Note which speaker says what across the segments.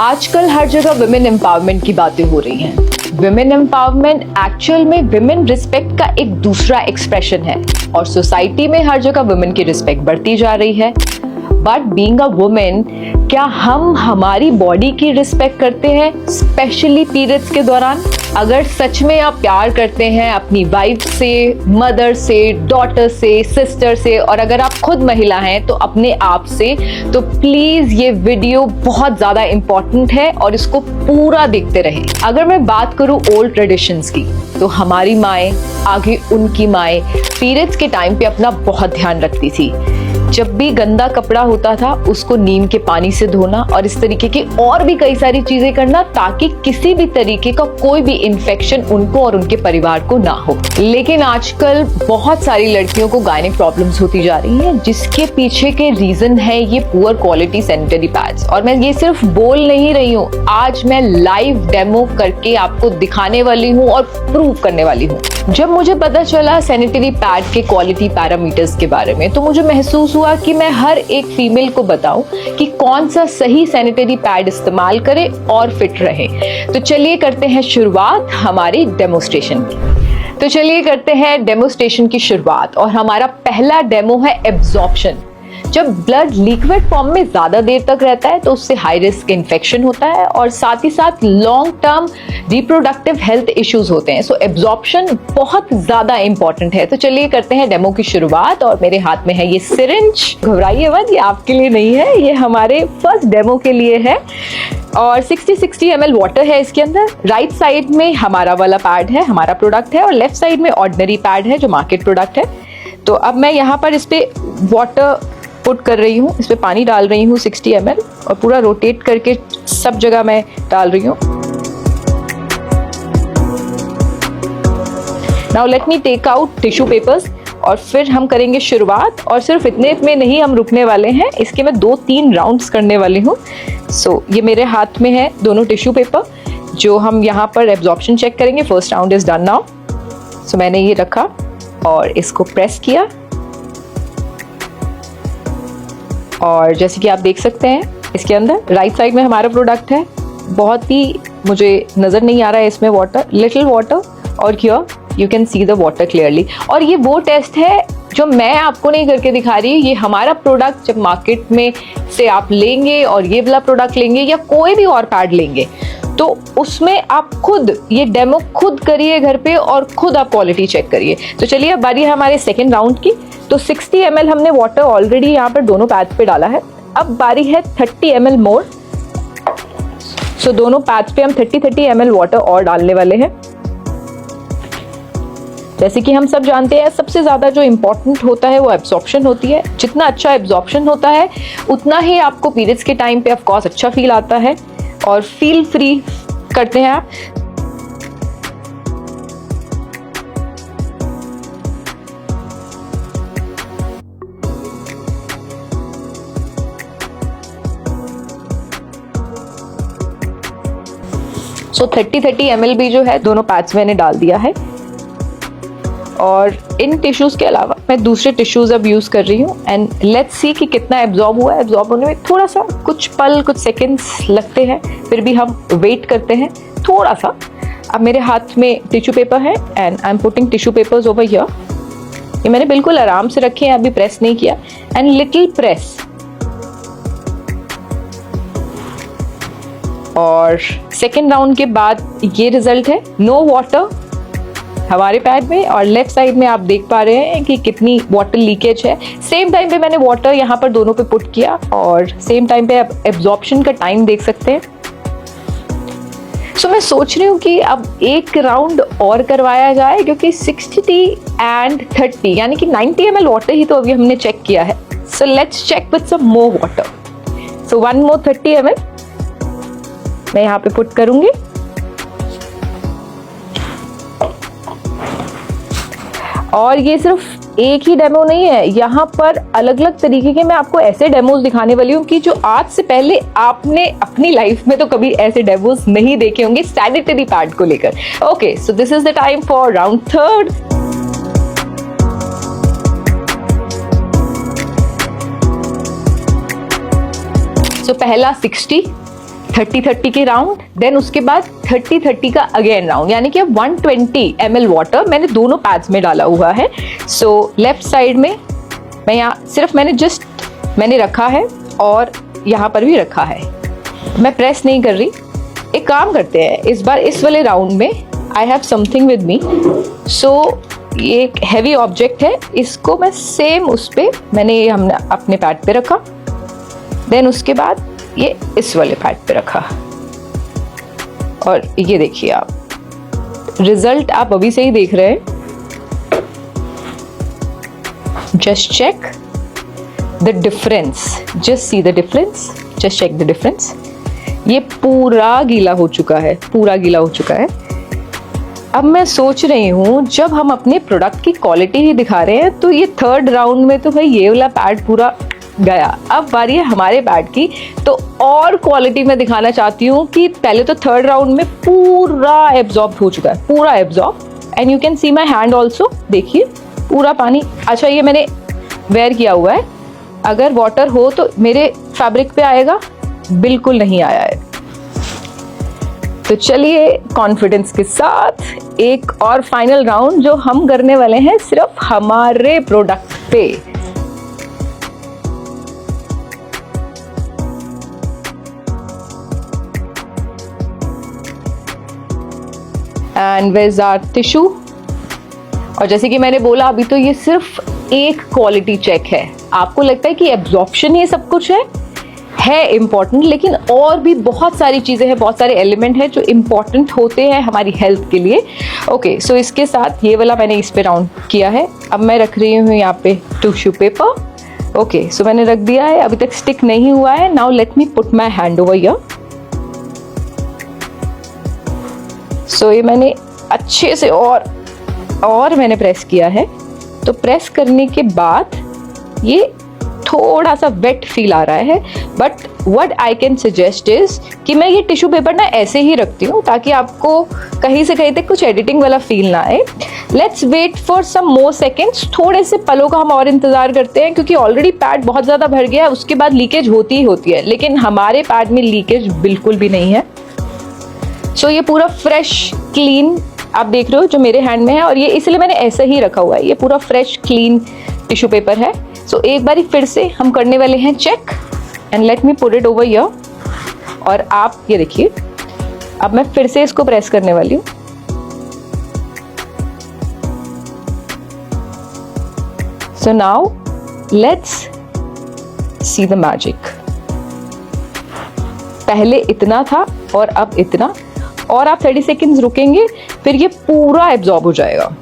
Speaker 1: आजकल हर जगह women empowerment की बातें हो रही हैं। विमेन एम्पावरमेंट एक्चुअल में विमेन रिस्पेक्ट का एक दूसरा एक्सप्रेशन है और सोसाइटी में हर जगह विमेन की रिस्पेक्ट बढ़ती जा रही है। बट बीइंग अ वुमेन, क्या हम हमारी बॉडी की रिस्पेक्ट करते हैं, स्पेशली पीरियड्स के दौरान? अगर सच में आप प्यार करते हैं अपनी वाइफ से, मदर से, डॉटर से, सिस्टर से, और अगर आप खुद महिला हैं तो अपने आप से, तो प्लीज ये वीडियो बहुत ज्यादा इंपॉर्टेंट है और इसको पूरा देखते रहें। अगर मैं बात करूं ओल्ड ट्रेडिशंस की, तो हमारी माएं, आगे उनकी माएं पीरियड्स के टाइम पे अपना बहुत ध्यान रखती थी। जब भी गंदा कपड़ा होता था उसको नीम के पानी से धोना और इस तरीके की और भी कई सारी चीजें करना, ताकि किसी भी तरीके का कोई भी इन्फेक्शन उनको और उनके परिवार को ना हो। लेकिन आजकल बहुत सारी लड़कियों को गायनिक प्रॉब्लम्स होती जा रही हैं, जिसके पीछे के रीजन है ये पुअर क्वालिटी सैनिटरी पैड्स। और मैं ये सिर्फ बोल नहीं रही हूँ, आज मैं लाइव डेमो करके आपको दिखाने वाली हूँ और प्रूव करने वाली हूँ। जब मुझे पता चला सैनिटरी पैड के क्वालिटी पैरामीटर्स के बारे में, तो मुझे महसूस हुआ कि मैं हर एक फीमेल को बताऊं कि कौन सा सही सैनिटरी पैड इस्तेमाल करे और फिट रहे। तो चलिए करते हैं शुरुआत हमारी डेमोस्ट्रेशन की। तो चलिए करते हैं डेमोस्ट्रेशन की शुरुआत, और हमारा पहला डेमो है एब्जॉर्प्शन। जब ब्लड लिक्विड फॉर्म में ज्यादा देर तक रहता है तो उससे हाई रिस्क इन्फेक्शन होता है और साथ ही साथ long term reproductive health issues होते हैं। सो एब्जॉर्प्शन बहुत ज्यादा इंपॉर्टेंट है। तो चलिए करते हैं डेमो की शुरुआत, और मेरे हाथ में है ये सिरिंज। घबराइए मत, ये आपके लिए नहीं है, ये हमारे फर्स्ट डेमो के लिए है। और 60 ml वाटर है इसके अंदर। राइट साइड में हमारा वाला पैड है, हमारा प्रोडक्ट है, और लेफ्ट साइड में ऑर्डिनरी पैड है जो मार्केट प्रोडक्ट है। तो अब मैं यहाँ पर इस पे वाटर पुट कर रही हूँ, इस पे पानी डाल रही हूँ 60 ml, और पूरा रोटेट करके सब जगह मैं डाल रही हूँ। Now let me take out tissue papers, और फिर हम करेंगे शुरुआत। और सिर्फ इतने में नहीं हम रुकने वाले हैं, इसके मैं 2-3 राउंड्स करने वाली हूँ। सो ये मेरे हाथ में है दोनों टिश्यू पेपर, जो हम यहाँ पर एब्जॉर्प्शन चेक करेंगे। First round is done now. So मैंने ये रखा और इसको प्रेस किया, और जैसे कि आप देख सकते हैं इसके अंदर राइट साइड में हमारा प्रोडक्ट है। बहुत ही मुझे नज़र नहीं आ रहा है इसमें वाटर, लिटिल वाटर, और here you can see the water clearly. और ये वो टेस्ट है जो मैं आपको नहीं करके दिखा रही, ये हमारा प्रोडक्ट जब मार्केट में से आप लेंगे और ये वाला प्रोडक्ट लेंगे या कोई भी और पैड लेंगे, तो उसमें आप खुद ये डेमो खुद करिए घर पे और खुद आप क्वालिटी चेक करिए। तो चलिए अब बारी है हमारे सेकेंड राउंड की। तो 60 ml हमने वाटर ऑलरेडी यहाँ पर दोनों पैड्स पे डाला है। अब बारी है 30 ml मोर। सो दोनों पैड्स पे हम 30 ml वाटर और डालने वाले हैं। जैसे कि हम सब जानते हैं, सबसे ज्यादा जो इम्पोर्टेंट होता है वो एब्जॉर्प्शन होती है। जितना अच्छा एब्जॉर्प्शन होता है उतना ही आपको पीरियड्स के टाइम पे ऑफ कोर्स अच्छा फील आता है और फील फ्री करते हैं आप। सो 30 ml भी जो है दोनों पैड्स मैंने डाल दिया है। और इन टिश्यूज के अलावा मैं दूसरे टिश्यूज अब यूज कर रही हूँ, एंड लेट्स सी कि कितना एब्जॉर्ब हुआ है। एब्जॉर्ब होने में थोड़ा सा कुछ पल, कुछ सेकेंड्स लगते हैं, फिर भी हम वेट करते हैं थोड़ा सा। अब मेरे हाथ में टिश्यू पेपर है and I am putting tissue papers over here. ये मैंने बिल्कुल आराम से रखे हैं, अभी प्रेस नहीं किया, एंड लिटिल प्रेस। और सेकेंड राउंड के बाद ये रिजल्ट है, नो वाटर हमारे पैड में, और लेफ्ट साइड में आप देख पा रहे हैं कि कितनी वाटर लीकेज है। सेम टाइम पे मैंने वाटर यहाँ पर दोनों पे पुट किया, और सेम टाइम पे आप एब्जॉर्प्शन का टाइम देख सकते हैं। सो मैं सोच रही हूँ कि अब एक राउंड और करवाया जाए, क्योंकि 60 and 30 यानी कि 90 ml वाटर ही तो अभी हमने चेक किया है। So let's check with some more water. So 1 more 30 ml मैं यहाँ पे पुट करूंगी। और ये सिर्फ एक ही डेमो नहीं है, यहाँ पर अलग अलग तरीके के मैं आपको ऐसे डेमोज दिखाने वाली हूँ कि जो आज से पहले आपने अपनी लाइफ में तो कभी ऐसे डेमोज नहीं देखे होंगे सैनिटरी पैड को लेकर। Okay, so this is the time for round third. So पहला 60, 30-30 के राउंड, देन उसके बाद 30-30 का अगेन राउंड, यानी कि 120 ml वाटर मैंने दोनों पैड्स में डाला हुआ है। सो लेफ्ट साइड में मैं यहाँ सिर्फ मैंने रखा है और यहाँ पर भी रखा है, मैं प्रेस नहीं कर रही। एक काम करते हैं, इस बार इस वाले राउंड में I have something with me. So ये एक हैवी ऑब्जेक्ट है, इसको मैं सेम उस पे हमने अपने पैड पे रखा, देन उसके बाद ये इस वाले पैड पे रखा, और ये देखिए आप रिजल्ट आप अभी से ही देख रहे हैं। Just check the difference, just see the difference, just check the difference. ये पूरा गीला हो चुका है, पूरा गीला हो चुका है। अब मैं सोच रही हूँ जब हम अपने प्रोडक्ट की क्वालिटी ही दिखा रहे हैं तो ये थर्ड राउंड में तो भाई ये वाला पैड पूरा गया। अब बारी है हमारे पैड की, तो और क्वालिटी में दिखाना चाहती हूँ कि पहले तो थर्ड राउंड में पूरा एब्जॉर्ब हो चुका है, पूरा absorb, and you can see my hand also, देखिए पूरा पानी। अच्छा ये मैंने वेयर किया हुआ है, अगर वाटर हो तो मेरे फैब्रिक पे आएगा, बिल्कुल नहीं आया है। तो चलिए कॉन्फिडेंस के साथ एक और फाइनल राउंड जो हम करने वाले हैं सिर्फ हमारे प्रोडक्ट पे। And where is our tissue. और जैसे कि मैंने बोला अभी तो ये सिर्फ एक क्वालिटी चेक है। आपको लगता है कि एब्जॉर्प्शन ये सब कुछ है इम्पॉर्टेंट, लेकिन और भी बहुत सारी चीज़ें हैं, बहुत सारे एलिमेंट हैं जो इम्पॉर्टेंट होते हैं हमारी हेल्थ के लिए। ओके, सो इसके साथ ये वाला मैंने इस पे राउंड किया है। अब मैं रख रही हूँ यहाँ पे टिश्यू पेपर। ओके, सो मैंने रख दिया है, अभी तक स्टिक नहीं हुआ है। Now let me put my hand over here. So ये मैंने अच्छे से और मैंने प्रेस किया है। तो प्रेस करने के बाद ये थोड़ा सा वेट फील आ रहा है, but what I can suggest is कि मैं ये टिश्यू पेपर ना ऐसे ही रखती हूँ ताकि आपको कहीं से कहीं तक कुछ एडिटिंग वाला फील ना आए। Let's wait for some more seconds, थोड़े से पलों का हम और इंतजार करते हैं, क्योंकि ऑलरेडी पैड बहुत ज़्यादा भर गया है, उसके बाद लीकेज होती ही होती है, लेकिन हमारे पैड में लीकेज बिल्कुल भी नहीं है। सो ये पूरा फ्रेश क्लीन आप देख रहे हो जो मेरे हैंड में है, और ये इसलिए मैंने ऐसे ही रखा हुआ है। ये पूरा फ्रेश क्लीन टिश्यू पेपर है। सो एक बारी फिर से हम करने वाले हैं check, and let me put it over here. और आप ये देखिए, अब मैं फिर से इसको प्रेस करने वाली हूँ। So now let's see the magic. पहले इतना था और अब इतना, और आप 30 सेकेंड्स रुकेंगे, फिर ये पूरा एब्जॉर्ब हो जाएगा।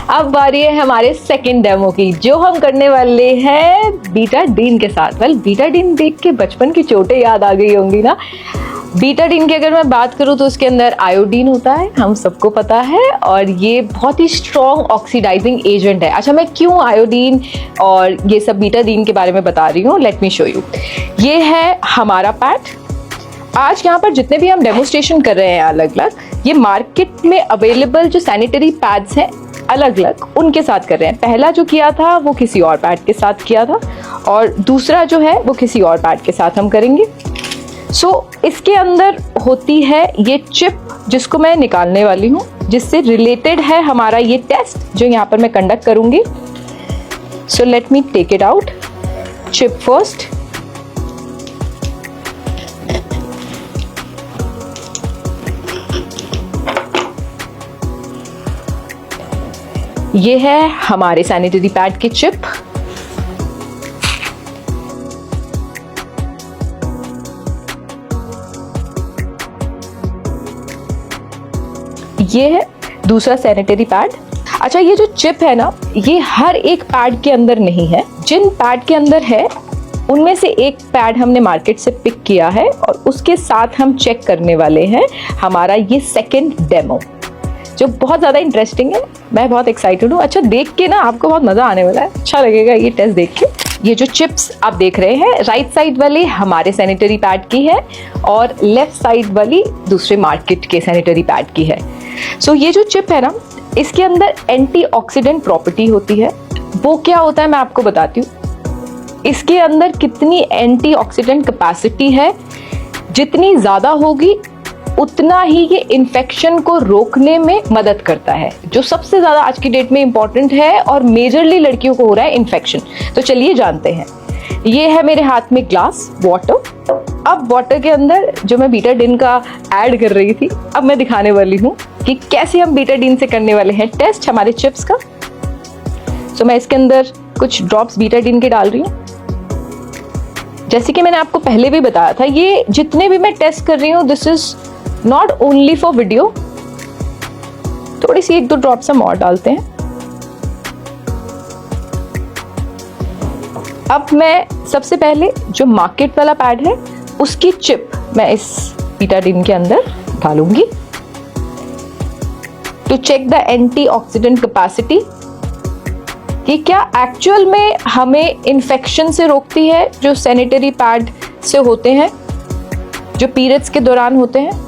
Speaker 1: अब बारी है हमारे सेकंड डेमो की, जो हम करने वाले हैं बीटाडीन के साथ। वेल, बीटाडीन देख के बचपन की चोटें याद आ गई होंगी ना। बीटाडीन की अगर मैं बात करूं तो उसके अंदर आयोडीन होता है, हम सबको पता है, और ये बहुत ही स्ट्रॉन्ग ऑक्सीडाइजिंग एजेंट है। अच्छा, मैं क्यों आयोडीन और ये सब बीटाडीन के बारे में बता रही हूँ, लेट मी शो यू। ये है हमारा पैड। आज यहाँ पर जितने भी हम डेमोस्ट्रेशन कर रहे हैं अलग अलग, ये मार्केट में अवेलेबल जो सैनिटरी पैड्स हैं अलग अलग, उनके साथ कर रहे हैं। पहला जो किया था वो किसी और पैड के साथ किया था, और दूसरा जो है वो किसी और पैड के साथ हम करेंगे। सो इसके अंदर होती है ये चिप, जिसको मैं निकालने वाली हूँ, जिससे रिलेटेड है हमारा ये टेस्ट जो यहाँ पर मैं कंडक्ट करूँगी। So let me take it out. Chip first. ये है हमारे सैनिटरी पैड की चिप। ये है दूसरा सैनिटरी पैड। अच्छा, ये जो चिप है ना, ये हर एक पैड के अंदर नहीं है। जिन पैड के अंदर है उनमें से एक पैड हमने मार्केट से पिक किया है, और उसके साथ हम चेक करने वाले हैं हमारा ये सेकंड डेमो, जो बहुत ज़्यादा इंटरेस्टिंग है। मैं बहुत एक्साइटेड हूँ। अच्छा, देख के ना आपको बहुत मज़ा आने वाला है, अच्छा लगेगा ये टेस्ट देख के। ये जो चिप्स आप देख रहे हैं, राइट साइड वाली हमारे सैनिटरी पैड की है, और लेफ्ट साइड वाली दूसरे मार्केट के सैनिटरी पैड की है। सो ये जो चिप है ना, इसके अंदर एंटीऑक्सीडेंट प्रॉपर्टी होती है। वो क्या होता है मैं आपको बताती हूँ। इसके अंदर कितनी एंटीऑक्सीडेंट कैपेसिटी है जितनी ज़्यादा होगी उतना ही ये इन्फेक्शन को रोकने में मदद करता है, जो सबसे ज़्यादा आज की डेट में इम्पॉर्टेंट है और मेजरली लड़कियों को हो रहा है इन्फेक्शन। तो चलिए जानते हैं। ये है मेरे हाथ में ग्लास वाटर। अब वाटर के अंदर जो मैं बीटाडीन का ऐड कर रही थी, अब मैं दिखाने वाली हूँ कि कैसे हम बीटाडीन से करने वाले हैं टेस्ट हमारे चिप्स का। तो मैं इसके अंदर कुछ ड्रॉप्स बीटाडीन के डाल रही हूँ। जैसे कि मैंने आपको पहले भी बताया था, ये जितने भी मैं टेस्ट कर रही हूँ this is not only for video. थोड़ी सी 1-2 ड्रॉप्स हम और डालते हैं। अब मैं सबसे पहले जो मार्केट वाला पैड है उसकी चिप मैं इस बीटाडीन के अंदर डालूंगी to check the antioxidant capacity कि क्या एक्चुअल में हमें इन्फेक्शन से रोकती है, जो सैनिटरी पैड से होते हैं जो पीरियड्स के दौरान होते हैं।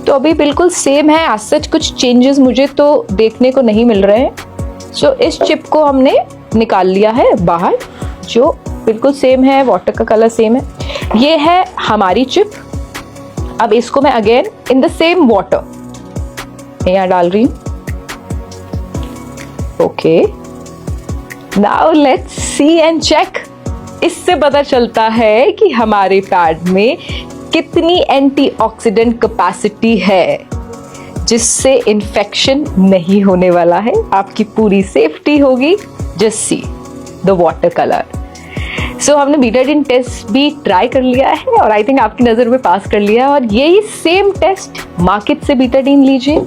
Speaker 1: तो अभी बिल्कुल सेम है, आज सच कुछ चेंजेस मुझे तो देखने को नहीं मिल रहे हैं। सो इस चिप को हमने निकाल लिया है बाहर, जो बिल्कुल सेम है, वाटर का कलर सेम है। ये है हमारी चिप। अब इसको मैं again in the same water यहाँ डाल रही हूँ। Okay, now let's see and check. इससे पता चलता है कि हमारे पैड में कितनी एंटीऑक्सीडेंट कैपेसिटी है, जिससे इन्फेक्शन नहीं होने वाला है, आपकी पूरी सेफ्टी होगी। Just see the water colour. So हमने बीटाडीन टेस्ट भी ट्राई कर लिया है और आई थिंक आपकी नज़र में पास कर लिया है। और यही सेम टेस्ट मार्केट से बीटाडीन लीजिए,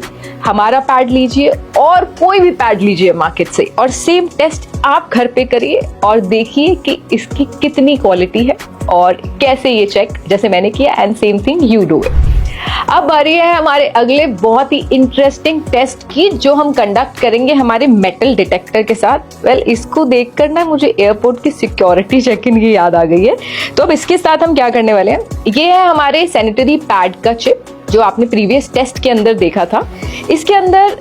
Speaker 1: हमारा पैड लीजिए और कोई भी पैड लीजिए मार्केट से, और सेम टेस्ट आप घर पे करिए और देखिए कि इसकी कितनी क्वालिटी है और कैसे ये चेक जैसे मैंने किया। And same thing you do it. अब बारी है हमारे अगले बहुत ही इंटरेस्टिंग टेस्ट की, जो हम कंडक्ट करेंगे हमारे मेटल डिटेक्टर के साथ। वेल, इसको देखकर ना मुझे एयरपोर्ट की सिक्योरिटी चेक इन की याद आ गई है। तो अब इसके साथ हम क्या करने वाले हैं, ये है हमारे सैनिटरी पैड का चिप जो आपने प्रीवियस टेस्ट के अंदर देखा था। इसके अंदर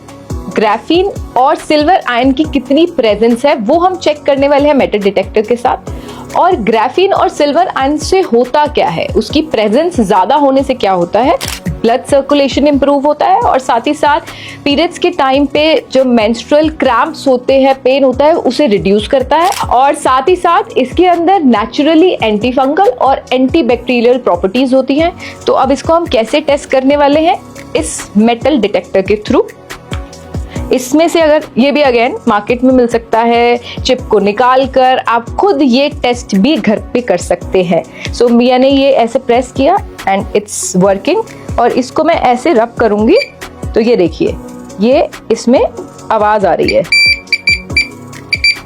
Speaker 1: ग्राफीन और सिल्वर आयन की कितनी प्रेजेंस है वो हम चेक करने वाले हैं मेटल डिटेक्टर के साथ। और ग्राफीन और सिल्वर आयन से होता क्या है, उसकी प्रेजेंस ज्यादा होने से क्या होता है, ब्लड सर्कुलेशन इंप्रूव होता है और साथ ही साथ पीरियड्स के टाइम पे जो मेंस्ट्रुअल क्रैम्प्स होते हैं, पेन होता है, उसे रिड्यूस करता है। और साथ ही साथ इसके अंदर नेचुरली एंटी फंगल और एंटी बैक्टीरियल प्रॉपर्टीज होती हैं। तो अब इसको हम कैसे टेस्ट करने वाले हैं, इस मेटल डिटेक्टर के थ्रू। इसमें से अगर ये भी अगेन मार्केट में मिल सकता है, चिप को निकाल कर आप खुद ये टेस्ट भी घर पे कर सकते हैं। सो मिया ने ये ऐसे प्रेस किया एंड इट्स वर्किंग, और इसको मैं ऐसे रब करूंगी तो ये देखिए, ये इसमें आवाज आ रही है,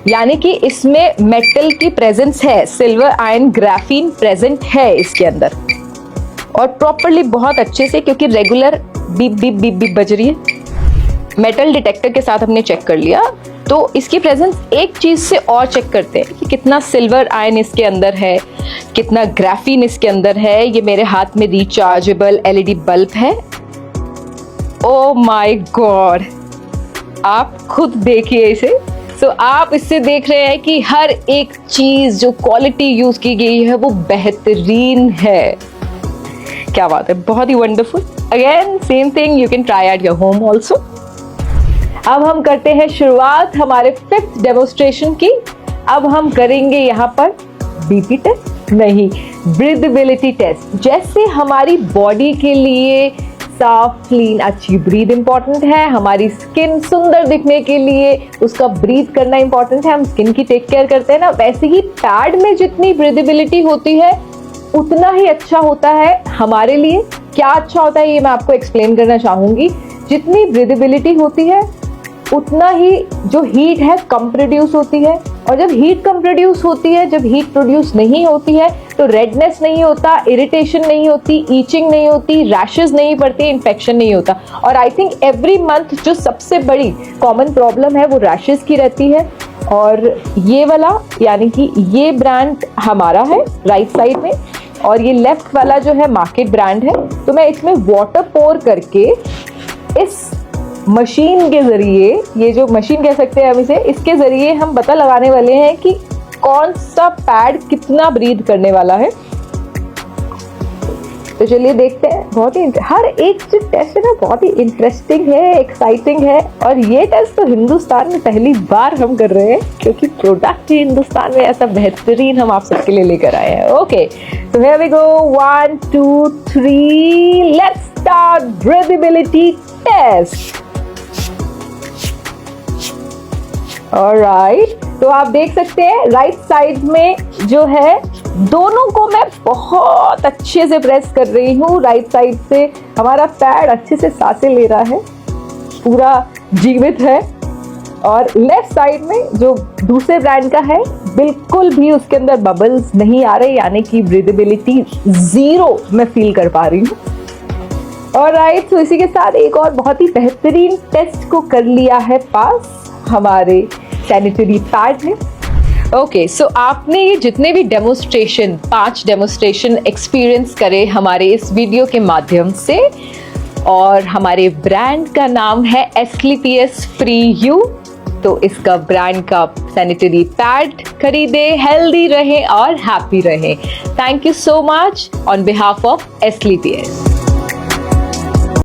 Speaker 1: यानी कि इसमें मेटल की प्रेजेंस है, सिल्वर आयन ग्राफीन प्रेजेंट है इसके अंदर और प्रॉपरली बहुत अच्छे से, क्योंकि regular beep beep beep beep बज रही है। मेटल डिटेक्टर के साथ हमने चेक कर लिया, तो इसकी प्रेजेंस एक चीज से और चेक करते हैं कि कितना सिल्वर आयन इसके अंदर है, कितना ग्राफीन इसके अंदर है। ये मेरे हाथ में रिचार्जेबल एलईडी बल्ब है। ओ माय गॉड, आप खुद देखिए इसे। सो आप इससे देख रहे हैं कि हर एक चीज जो क्वालिटी यूज की गई है वो बेहतरीन है। क्या बात है, बहुत ही wonderful. Again same thing you can try at your home also. अब हम करते हैं शुरुआत हमारे 5th डेमोस्ट्रेशन की। अब हम करेंगे यहाँ पर बीपी टेस्ट नहीं, ब्रीदेबिलिटी टेस्ट। जैसे हमारी बॉडी के लिए साफ क्लीन अच्छी ब्रीथ इंपॉर्टेंट है, हमारी स्किन सुंदर दिखने के लिए उसका ब्रीथ करना इंपॉर्टेंट है, हम स्किन की टेक केयर करते हैं ना, वैसे ही पैड में जितनी ब्रीदेबिलिटी होती है उतना ही अच्छा होता है हमारे लिए। क्या अच्छा होता है ये मैं आपको एक्सप्लेन करना चाहूंगी। जितनी ब्रीदेबिलिटी होती है उतना ही जो हीट है कम प्रोड्यूस होती है, और जब हीट कम प्रोड्यूस होती है, जब हीट प्रोड्यूस नहीं होती है तो रेडनेस नहीं होता, इरिटेशन नहीं होती, ईचिंग नहीं होती, रैशेस नहीं पड़ती, इन्फेक्शन नहीं होता। और आई थिंक एवरी मंथ जो सबसे बड़ी कॉमन प्रॉब्लम है वो रैशेस की रहती है। और ये वाला यानी कि ये ब्रांड हमारा है राइट साइड में, और ये लेफ्ट वाला जो है मार्केट ब्रांड है। तो मैं इसमें वाटर पोर करके इस मशीन के जरिए, ये जो मशीन कह सकते हैं हम इसे, इसके जरिए हम पता लगाने वाले हैं कि कौन सा पैड कितना ब्रीथ करने वाला है।
Speaker 2: तो चलिए देखते हैं। बहुत ही हर एक जो टेस्ट है ना बहुत ही इंटरेस्टिंग है, एक्साइटिंग है, और ये टेस्ट तो हिंदुस्तान में पहली बार हम कर रहे हैं क्योंकि प्रोडक्ट ही हिंदुस्तान में ऐसा बेहतरीन हम आप सबके लिए लेकर आए हैं। Okay, so here we go, 1 2 3, let's start breathability test. Alright, तो आप देख सकते हैं राइट साइड में जो है दोनों को मैं बहुत अच्छे से प्रेस कर रही हूँ। राइट साइड से हमारा पैड अच्छे से सांसें ले रहा है, पूरा जीवित है, और लेफ्ट साइड में जो दूसरे ब्रांड का है बिल्कुल भी उसके अंदर बबल्स नहीं आ रहे, यानी कि ब्रीदेबिलिटी 0 मैं फील कर पा रही हूँ। और राइट, तो इसी के साथ एक और बहुत ही बेहतरीन टेस्ट को कर लिया है पास, हमारे सैनिटरी पैड है।
Speaker 1: ओके, सो आपने ये जितने भी डेमोस्ट्रेशन 5 डेमोस्ट्रेशन एक्सपीरियंस करे हमारे इस वीडियो के माध्यम से, और हमारे ब्रांड का नाम है एस्क्लेपियस फ्री यू, तो इसका ब्रांड का सैनिटरी पैड खरीदे, हेल्दी रहें और हैप्पी रहें। Thank you so much on behalf of Asclepius.